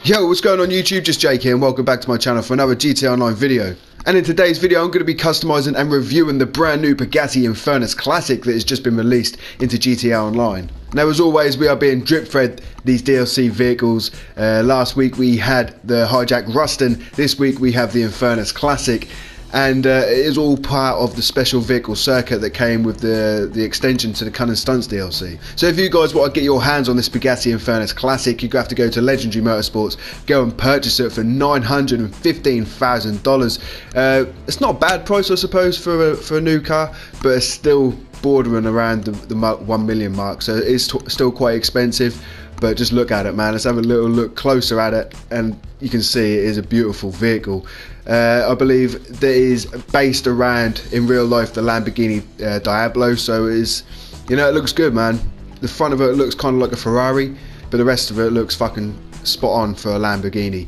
Yo, what's going on YouTube? Just Jake here and welcome back to my channel for another GTA Online video. And in today's video I'm going to be customizing and reviewing the brand new Pegassi Infernus Classic that has just been released into GTA Online. Now as always we are being drip fed these DLC vehicles. Last week we had the Hijack Rustin, this week we have the Infernus Classic. And it is all part of the special vehicle circuit that came with the extension to the CUNNING STUNTS DLC. So if you guys want to get your hands on this Pegassi Infernus Classic, you have to go to Legendary Motorsports, go and purchase it for $915,000. It's not a bad price I suppose for a new car, but it's still bordering around the 1 million mark, so it is still quite expensive. But just look at it, man. Let's have a little look closer at it, and you can see it is a beautiful vehicle. I believe that is based around, in real life, the Lamborghini Diablo, so it is, you know, it looks good, man. The front of it looks kind of like a Ferrari, but the rest of it looks fucking spot on for a Lamborghini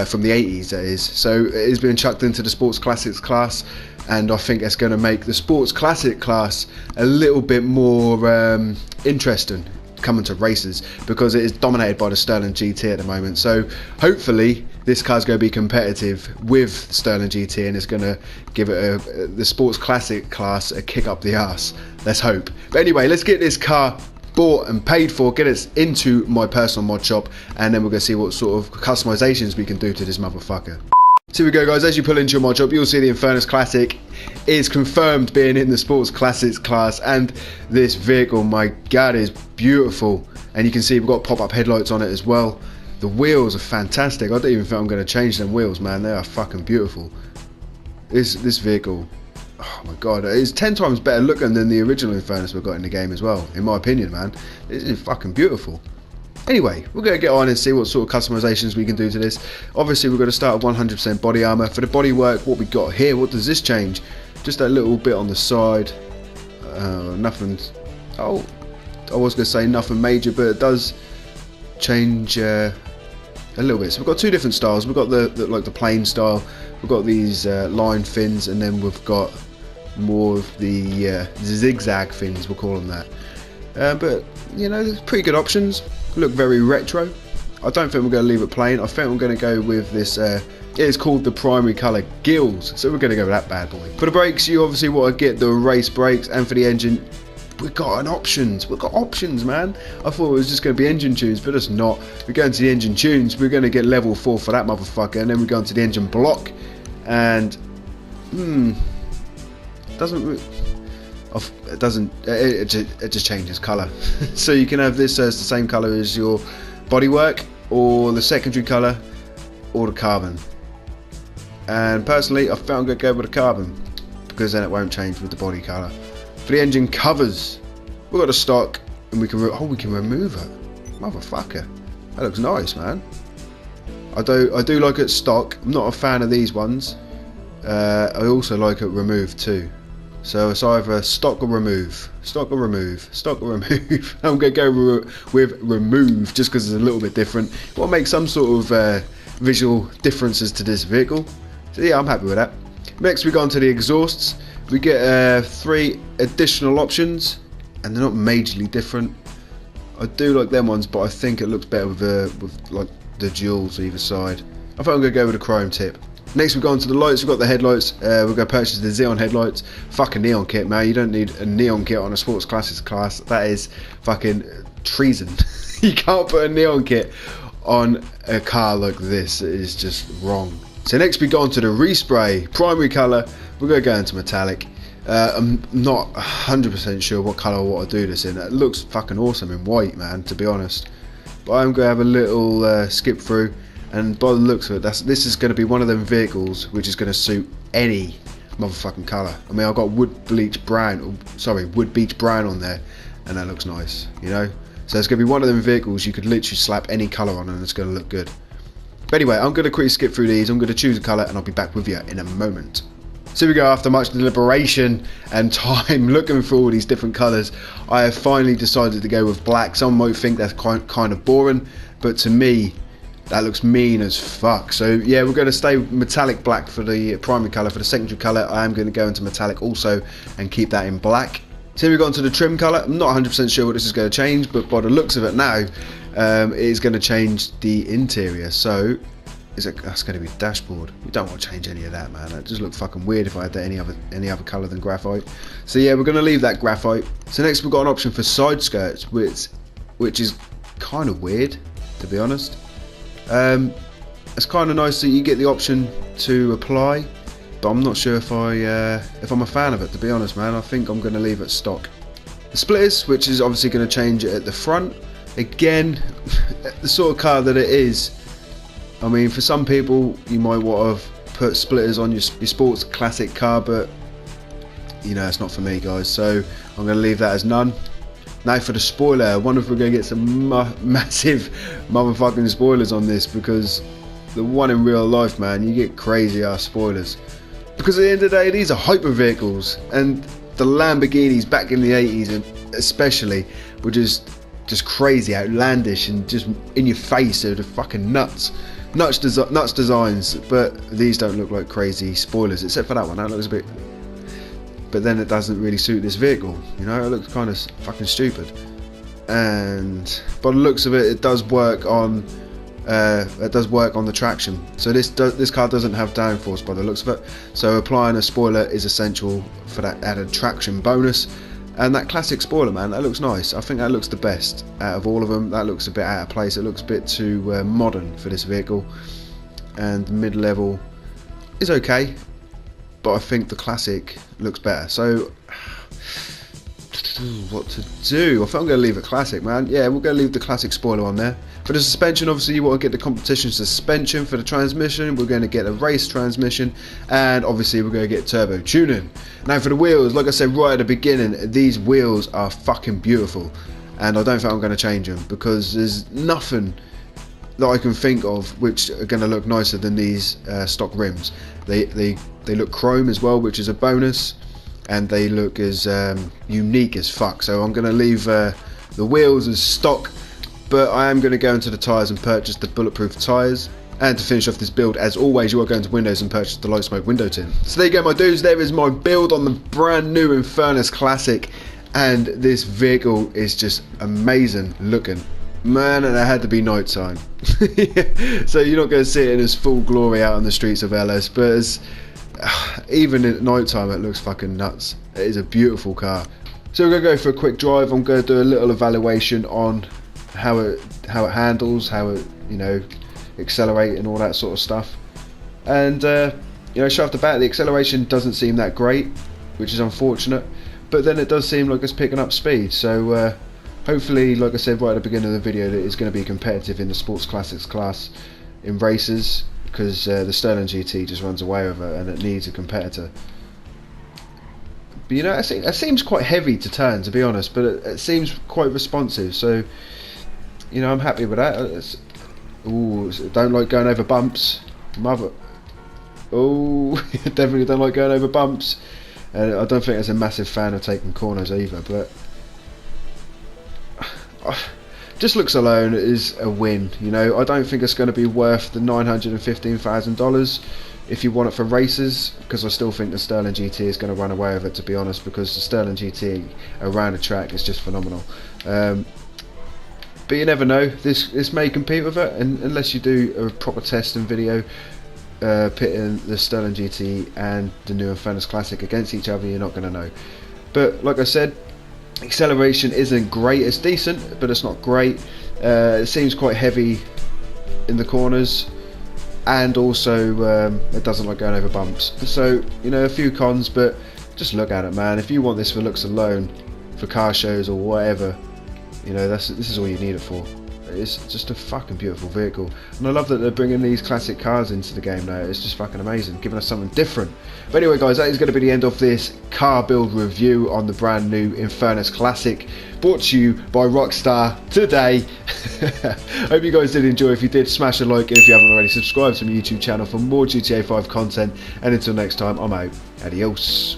from the 80s, that is. So it is being chucked into the Sports Classics class, and I think it's going to make the Sports Classic class a little bit more interesting coming to races, because it is dominated by the Sterling GT at the moment. So hopefully this car's going to be competitive with Sterling GT and it's going to give it the Sports Classic class a kick up the arse. Let's hope. But anyway, let's get this car bought and paid for, get it into my personal mod shop, and then we're going to see what sort of customizations we can do to this motherfucker. So here we go, guys. As you pull into your mod shop, you'll see the Infernus Classic is confirmed being in the Sports Classics class, and this vehicle, my god, is beautiful. And you can see we've got pop-up headlights on it as well. The wheels are fantastic. I don't even think I'm going to change them wheels, man. They are fucking beautiful. This vehicle, oh my god, it's 10 times better looking than the original Infernus we've got in the game as well, in my opinion, man. This is fucking beautiful. Anyway, we're going to get on and see what sort of customizations we can do to this. Obviously, we're going to start with 100% body armor. For the body work, what we got here, what does this change? Just a little bit on the side. Nothing. Oh, I was going to say nothing major, but it does change a little bit. So we've got two different styles. We've got the plain style. We've got these line fins, and then we've got more of the zigzag fins. We'll call them that. But you know, there's pretty good options. Look very retro. I don't think we're going to leave it plain. I think we're going to go with this, it is called the primary colour Gills, so we're going to go with that bad boy. For the brakes, you obviously want to get the race brakes, and for the engine, we've got options, man. I thought it was just going to be engine tunes, but it's not. We're going to the engine tunes, we're going to get level 4 for that motherfucker, and then we go into the engine block, and it just changes colour. So you can have this as the same colour as your bodywork, or the secondary colour, or the carbon. And personally I think I'm going to go with the carbon, because then it won't change with the body colour. For the engine covers, we've got a stock, and we can remove it. Motherfucker, that looks nice, man. I do like it stock. I'm not a fan of these ones. I also like it removed too. So it's either stock or remove, stock or remove, stock or remove. I'm going to go with remove, just because it's a little bit different. I want to make some sort of visual differences to this vehicle. So yeah, I'm happy with that. Next we go on to the exhausts. We get 3 additional options, and they're not majorly different. I do like them ones, but I think it looks better with like the jewels either side. I think I'm going to go with a chrome tip. Next we go on to the lights. We've got the headlights. We're going to purchase the Xeon headlights. Fucking neon kit, man. You don't need a neon kit on a Sports Classics class. That is fucking treason. You can't put a neon kit on a car like this. It is just wrong. So next we go on to the Respray Primary colour. We're going to go into metallic. I'm not 100% sure what colour I want to do this in. It looks fucking awesome in white, man, to be honest. But I'm going to have a little skip through. And by the looks of it, this is going to be one of them vehicles which is going to suit any motherfucking colour. I mean, I've got wood beach brown on there, and that looks nice, you know. So it's going to be one of them vehicles you could literally slap any colour on and it's going to look good. But anyway, I'm going to quickly skip through these. I'm going to choose a colour and I'll be back with you in a moment. So we go, after much deliberation and time looking through all these different colours, I have finally decided to go with black. Some might think that's kind of boring, but to me, that looks mean as fuck. So yeah, we're going to stay metallic black for the primary colour. For the secondary colour, I am going to go into metallic also and keep that in black. So we've got onto the trim colour. I'm not 100% sure what this is going to change, but by the looks of it now, it is going to change the interior. So that's going to be the dashboard. We don't want to change any of that, man. That just look fucking weird if I had that any other colour than graphite. So yeah, we're going to leave that graphite. So next we've got an option for side skirts, which is kind of weird, to be honest. It's kind of nice that you get the option to apply, but I'm not sure if I'm a fan of it, to be honest, man. I think I'm going to leave it stock. The splitters, which is obviously going to change it at the front. Again, the sort of car that it is, I mean, for some people you might want to put splitters on your sports classic car, but you know, it's not for me, guys, so I'm going to leave that as none. Now for the spoiler, I wonder if we're going to get some massive motherfucking spoilers on this, because the one in real life, man, you get crazy ass spoilers. Because at the end of the day, these are hyper vehicles, and the Lamborghinis back in the 80s especially were just crazy, outlandish, and just in your face. They're fucking nuts designs. But these don't look like crazy spoilers, except for that one. That looks a bit, but then it doesn't really suit this vehicle, you know. It looks kind of fucking stupid. And by the looks of it, it does work on the traction. So this car doesn't have downforce by the looks of it, so applying a spoiler is essential for that added traction bonus. And that classic spoiler, man, that looks nice. I think that looks the best out of all of them. That looks a bit out of place. It looks a bit too modern for this vehicle. And mid-level is okay, but I think the classic looks better. So what to do? I think I'm going to leave it classic, man. Yeah, we're going to leave the classic spoiler on there. For the suspension, obviously you want to get the competition suspension. For the transmission, we're going to get a race transmission, and obviously we're going to get turbo tuning. Now for the wheels, like I said right at the beginning, these wheels are fucking beautiful, and I don't think I'm going to change them, because there's nothing that I can think of which are going to look nicer than these stock rims. They look chrome as well, which is a bonus, and they look as unique as fuck. So I'm going to leave the wheels as stock, but I am going to go into the tyres and purchase the bulletproof tyres. And to finish off this build, as always, you are going to Windows and purchase the light smoke window tint. So there you go, my dudes. There is my build on the brand new Infernus Classic, and this vehicle is just amazing looking, man. And it had to be night time. So you're not going to see it in its full glory out on the streets of LS, but even at night time it looks fucking nuts. It is a beautiful car. So we're going to go for a quick drive. I'm going to do a little evaluation on how it handles, how it, you know, accelerate and all that sort of stuff. And you know, straight off the bat, the acceleration doesn't seem that great, which is unfortunate, but then it does seem like it's picking up speed. So hopefully, like I said right at the beginning of the video, that it's going to be competitive in the sports classics class in races, because the Sterling GT just runs away with it and it needs a competitor. But you know, it seems quite heavy to turn, to be honest, but it seems quite responsive, so you know, I'm happy with that. Ooh, don't like going over bumps, mother. Oh, definitely don't like going over bumps. And I don't think it's a massive fan of taking corners either, but just looks alone is a win. You know, I don't think it's going to be worth the $915,000 if you want it for races, because I still think the Sterling GT is going to run away with it, to be honest, because the Sterling GT around the track is just phenomenal. But you never know, this may compete with it, and unless you do a proper testing video pitting the Sterling GT and the new Infernus Classic against each other, you're not going to know. But like I said, acceleration isn't great. It's decent, but it's not great. It seems quite heavy in the corners, and also it doesn't like going over bumps. So you know, a few cons, but just look at it, man. If you want this for looks alone, for car shows or whatever, you know, this is all you need it for. It's just a fucking beautiful vehicle, and I love that they're bringing these classic cars into the game now. It's just fucking amazing, giving us something different. But anyway, guys, that is going to be the end of this car build review on the brand new Infernus Classic, brought to you by Rockstar today. Hope you guys did enjoy. If you did, smash a like, and if you haven't already, subscribe to my YouTube channel for more GTA 5 content. And until next time, I'm out. Adios.